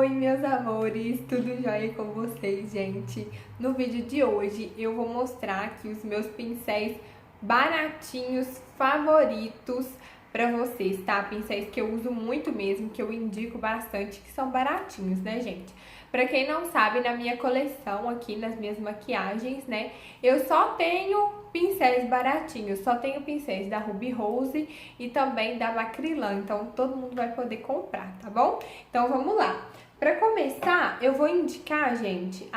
Oi, meus amores, tudo jóia com vocês, gente? No vídeo de hoje eu vou mostrar aqui os meus pincéis baratinhos favoritos pra vocês, tá? Pincéis que eu uso muito mesmo, que eu indico bastante, que são baratinhos, né, gente? Pra quem não sabe, na minha coleção aqui, nas minhas maquiagens, né, eu só tenho pincéis baratinhos, só tenho pincéis da Ruby Rose e também da Macrylan, então todo mundo vai poder comprar, tá bom? Então vamos lá. Pra começar, eu vou indicar, gente...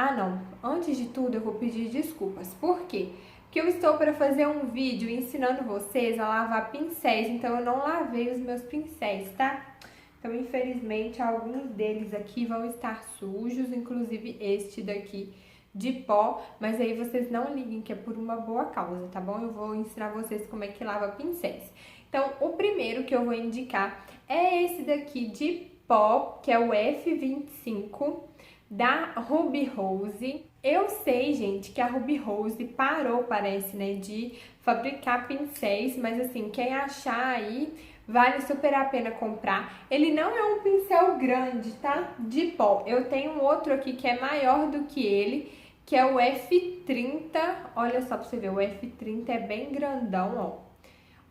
antes de tudo eu vou pedir desculpas. Por quê? Porque eu estou para fazer um vídeo ensinando vocês a lavar pincéis, então eu não lavei os meus pincéis, tá? Então, infelizmente, alguns deles aqui vão estar sujos, inclusive este daqui de pó, mas aí vocês não liguem que é por uma boa causa, tá bom? Eu vou ensinar vocês como é que lava pincéis. Então, o primeiro que eu vou indicar é esse daqui de pó, que é o F25 da Ruby Rose. Eu sei, gente, que a Ruby Rose parou, parece, né, de fabricar pincéis, mas assim, quem achar aí, vale super a pena comprar. Ele não é um pincel grande, tá? De pó. Eu tenho um outro aqui que é maior do que ele, que é o F30. Olha só pra você ver, o F30 é bem grandão,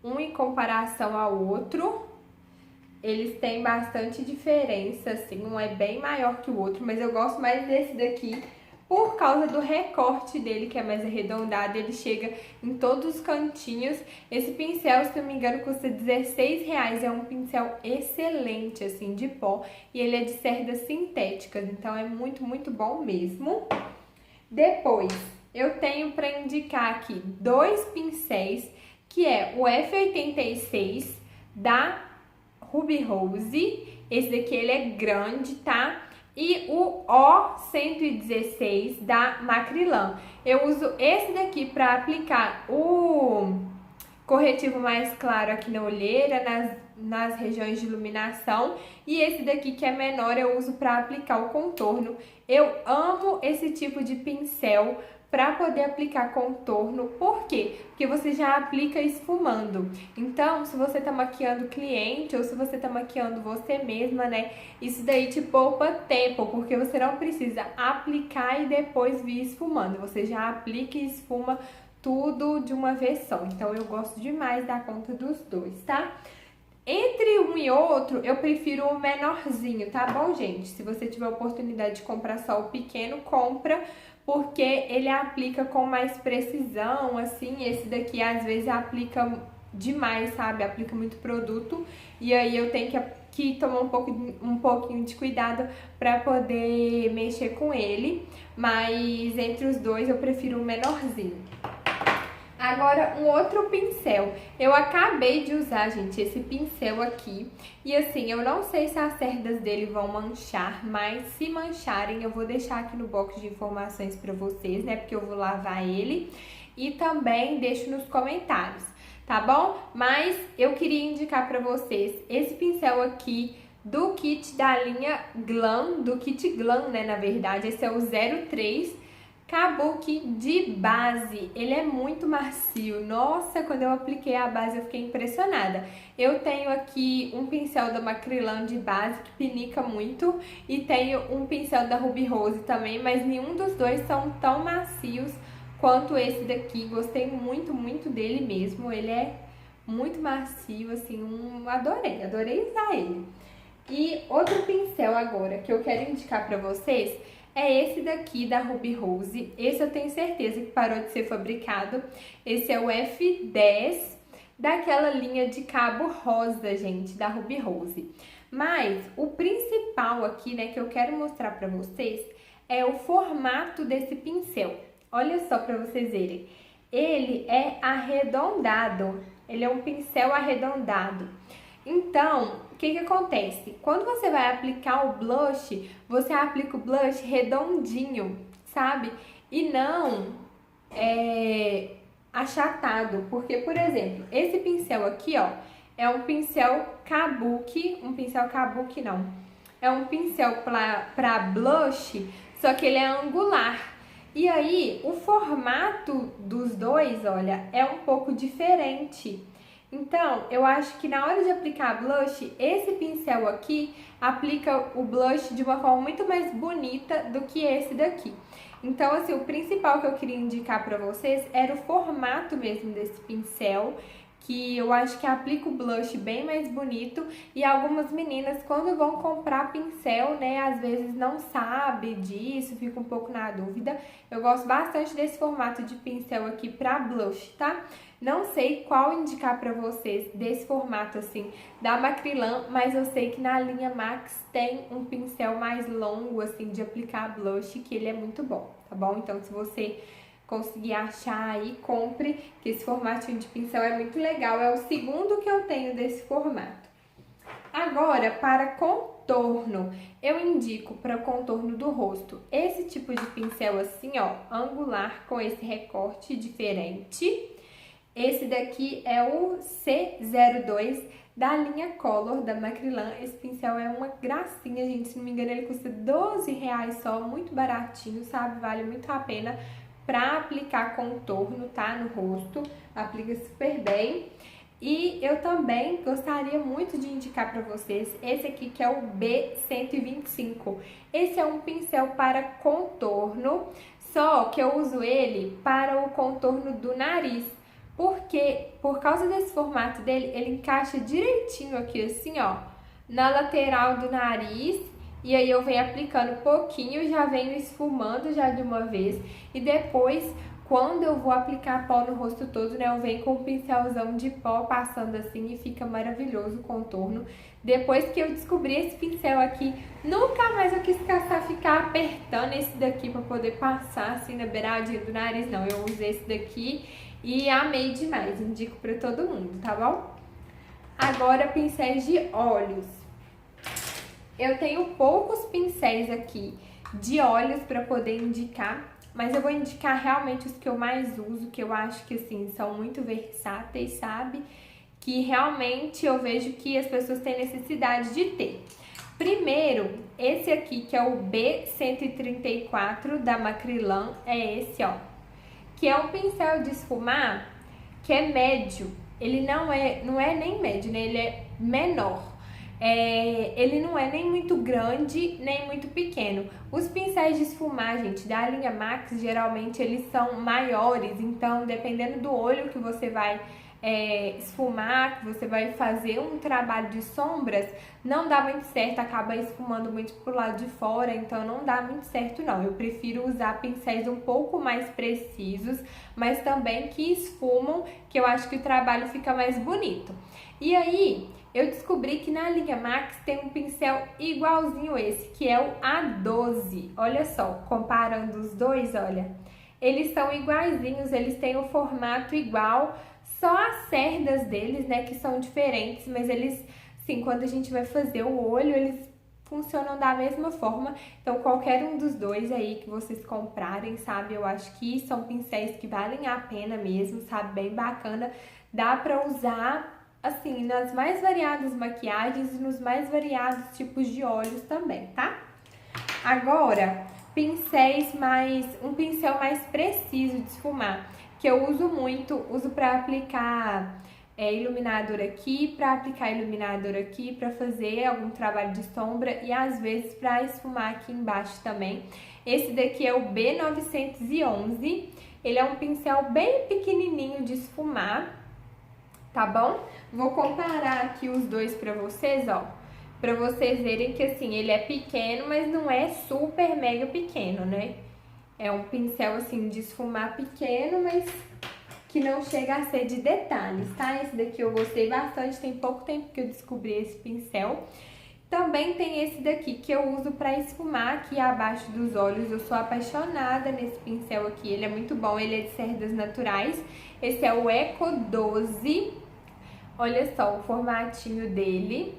ó. Um em comparação ao outro, eles têm bastante diferença, assim, um é bem maior que o outro, mas eu gosto mais desse daqui por causa do recorte dele, que é mais arredondado, ele chega em todos os cantinhos. Esse pincel, se não me engano, custa R$16, é um pincel excelente, assim, de pó, e ele é de cerdas sintéticas, então é muito, muito bom mesmo. Depois, eu tenho para indicar aqui dois pincéis, que é o F86 da Ruby Rose, esse daqui ele é grande, tá? E o O116 da Macrylan. Eu uso esse daqui para aplicar o corretivo mais claro aqui na olheira, nas regiões de iluminação. E esse daqui que é menor eu uso para aplicar o contorno. Eu amo esse tipo de pincel para poder aplicar contorno. Por quê? Porque você já aplica esfumando. Então, se você tá maquiando cliente ou se você tá maquiando você mesma, né? Isso daí te poupa tempo, porque você não precisa aplicar e depois vir esfumando. Você já aplica e esfuma tudo de uma vez só. Então, eu gosto demais da conta dos dois, tá? Entre um e outro, eu prefiro o menorzinho, tá bom, gente? Se você tiver a oportunidade de comprar só o pequeno, compra, porque ele aplica com mais precisão, assim. Esse daqui, às vezes, aplica demais, sabe? Aplica muito produto, e aí eu tenho que tomar um pouquinho de cuidado para poder mexer com ele. Mas entre os dois, eu prefiro o menorzinho. Agora, um outro pincel. Eu acabei de usar, gente, esse pincel aqui. E assim, eu não sei se as cerdas dele vão manchar, mas se mancharem, eu vou deixar aqui no box de informações pra vocês, né? Porque eu vou lavar ele. E também deixo nos comentários, tá bom? Mas eu queria indicar pra vocês esse pincel aqui do kit da linha Glam, do kit Glam, né, na verdade. Esse é o 03. Kabuki de base, ele é muito macio. Nossa, quando eu apliquei a base eu fiquei impressionada. Eu tenho aqui um pincel da Macrylan de base que pinica muito e tenho um pincel da Ruby Rose também, mas nenhum dos dois são tão macios quanto esse daqui. Gostei muito, muito dele mesmo. Ele é muito macio, assim, adorei usar ele. E outro pincel agora que eu quero indicar pra vocês é esse daqui da Ruby Rose. Esse eu tenho certeza que parou de ser fabricado. Esse é o F10 daquela linha de cabo rosa, gente, da Ruby Rose. Mas o principal aqui, né, que eu quero mostrar pra vocês é o formato desse pincel. Olha só pra vocês verem. Ele é arredondado. Ele é um pincel arredondado. Então, o que acontece? Quando você vai aplicar o blush, você aplica o blush redondinho, sabe? E não achatado. Porque, por exemplo, esse pincel aqui, ó, é um pincel kabuki. É um pincel para blush, só que ele é angular. E aí, o formato dos dois, olha, é um pouco diferente. Então, eu acho que na hora de aplicar blush, esse pincel aqui aplica o blush de uma forma muito mais bonita do que esse daqui. Então, assim, o principal que eu queria indicar pra vocês era o formato mesmo desse pincel, que eu acho que aplica o blush bem mais bonito. E algumas meninas, quando vão comprar pincel, né, às vezes não sabe disso, fica um pouco na dúvida. Eu gosto bastante desse formato de pincel aqui pra blush, tá? Não sei qual indicar pra vocês desse formato assim da Macrylan, mas eu sei que na linha Max tem um pincel mais longo assim de aplicar blush, que ele é muito bom, tá bom? Então se você conseguir achar aí, compre, que esse formatinho de pincel é muito legal. É o segundo que eu tenho desse formato. Agora, para contorno, eu indico para contorno do rosto esse tipo de pincel assim, ó, angular, com esse recorte diferente. Esse daqui é o C02 da linha Color da Macrylan. Esse pincel é uma gracinha, gente. Se não me engano, ele custa R$12 só, muito baratinho, sabe? Vale muito a pena para aplicar contorno, tá? No rosto. Aplica super bem. E eu também gostaria muito de indicar para vocês esse aqui, que é o B125. Esse é um pincel para contorno, só que eu uso ele para o contorno do nariz. Porque, por causa desse formato dele, ele encaixa direitinho aqui, assim, ó, na lateral do nariz. E aí eu venho aplicando pouquinho, já venho esfumando já de uma vez. E depois, quando eu vou aplicar pó no rosto todo, né, eu venho com um pincelzão de pó passando assim e fica maravilhoso o contorno. Depois que eu descobri esse pincel aqui, nunca mais eu quis caçar, ficar apertando esse daqui pra poder passar assim na beiradinha do nariz, não. Eu usei esse daqui e amei demais, indico pra todo mundo, tá bom? Agora, pincéis de olhos. Eu tenho poucos pincéis aqui de olhos pra poder indicar, mas eu vou indicar realmente os que eu mais uso, que eu acho que, assim, são muito versáteis, sabe? Que realmente eu vejo que as pessoas têm necessidade de ter. Primeiro, esse aqui, que é o B134 da Macrylan, é esse, ó. Que é um pincel de esfumar que é médio. Ele não é nem médio, né? Ele é menor. Ele não é nem muito grande, nem muito pequeno. Os pincéis de esfumar, gente, da linha Max, geralmente eles são maiores. Então, dependendo do olho que você vai esfumar, que você vai fazer um trabalho de sombras, não dá muito certo, acaba esfumando muito pro lado de fora, então não dá muito certo não. Eu prefiro usar pincéis um pouco mais precisos, mas também que esfumam, que eu acho que o trabalho fica mais bonito. E aí, eu descobri que na linha Max tem um pincel igualzinho esse, que é o A12. Olha só, comparando os dois, olha. Eles são iguaizinhos, eles têm o formato igual, só as cerdas deles, né, que são diferentes, mas eles, sim, quando a gente vai fazer o olho, eles funcionam da mesma forma. Então, qualquer um dos dois aí que vocês comprarem, sabe, eu acho que são pincéis que valem a pena mesmo, sabe, bem bacana. Dá pra usar, assim, nas mais variadas maquiagens e nos mais variados tipos de olhos também, tá? Agora, um pincel mais preciso de esfumar, que eu uso muito, uso para aplicar iluminador aqui, para aplicar iluminador aqui, para fazer algum trabalho de sombra e às vezes para esfumar aqui embaixo também. Esse daqui é o B911, ele é um pincel bem pequenininho de esfumar, tá bom? Vou comparar aqui os dois para vocês, ó, para vocês verem que assim, ele é pequeno, mas não é super mega pequeno, né? É um pincel assim de esfumar pequeno, mas que não chega a ser de detalhes, tá? Esse daqui eu gostei bastante, tem pouco tempo que eu descobri esse pincel. Também tem esse daqui que eu uso para esfumar aqui abaixo dos olhos. Eu sou apaixonada nesse pincel aqui, ele é muito bom, ele é de cerdas naturais. Esse é o Eco 12. Olha só o formatinho dele.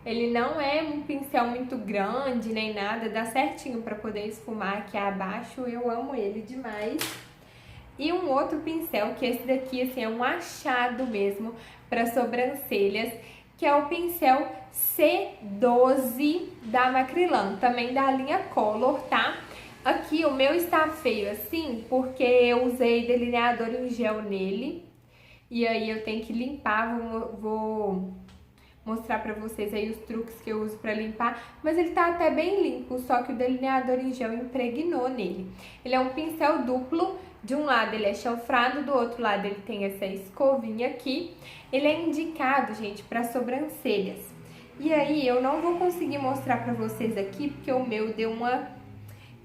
Ele não é um pincel muito grande nem nada, dá certinho para poder esfumar aqui abaixo. Eu amo ele demais. E um outro pincel, que esse daqui assim, é um achado mesmo para sobrancelhas, que é o pincel C12 da Macrylan, também da linha Color, tá? Aqui o meu está feio assim, porque eu usei delineador em gel nele. e aí eu tenho que limpar, vou mostrar pra vocês aí os truques que eu uso pra limpar, mas ele tá até bem limpo, só que o delineador em gel impregnou nele. Ele é um pincel duplo, de um lado ele é chanfrado, do outro lado ele tem essa escovinha aqui. Ele é indicado, gente, para sobrancelhas. E aí eu não vou conseguir mostrar pra vocês aqui, porque o meu deu uma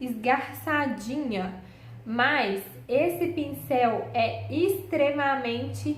esgarçadinha, mas esse pincel é extremamente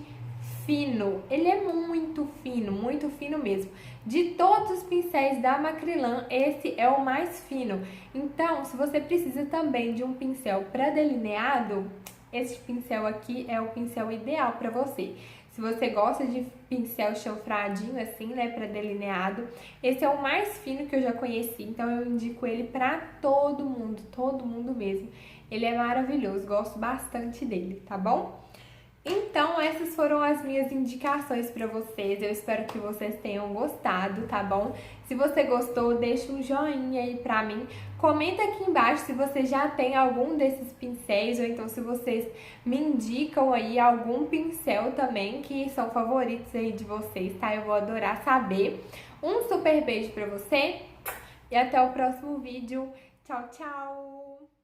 fino, ele é muito fino mesmo. De todos os pincéis da Macrylan, esse é o mais fino. Então, se você precisa também de um pincel para delineado, esse pincel aqui é o pincel ideal para você. Se você gosta de pincel chanfradinho assim, né, para delineado, esse é o mais fino que eu já conheci, então eu indico ele para todo mundo mesmo. Ele é maravilhoso, gosto bastante dele, tá bom? Então, essas foram as minhas indicações para vocês. Eu espero que vocês tenham gostado, tá bom? Se você gostou, deixa um joinha aí pra mim. Comenta aqui embaixo se você já tem algum desses pincéis, ou então se vocês me indicam aí algum pincel também que são favoritos aí de vocês, tá? Eu vou adorar saber. Um super beijo pra você e até o próximo vídeo. Tchau, tchau!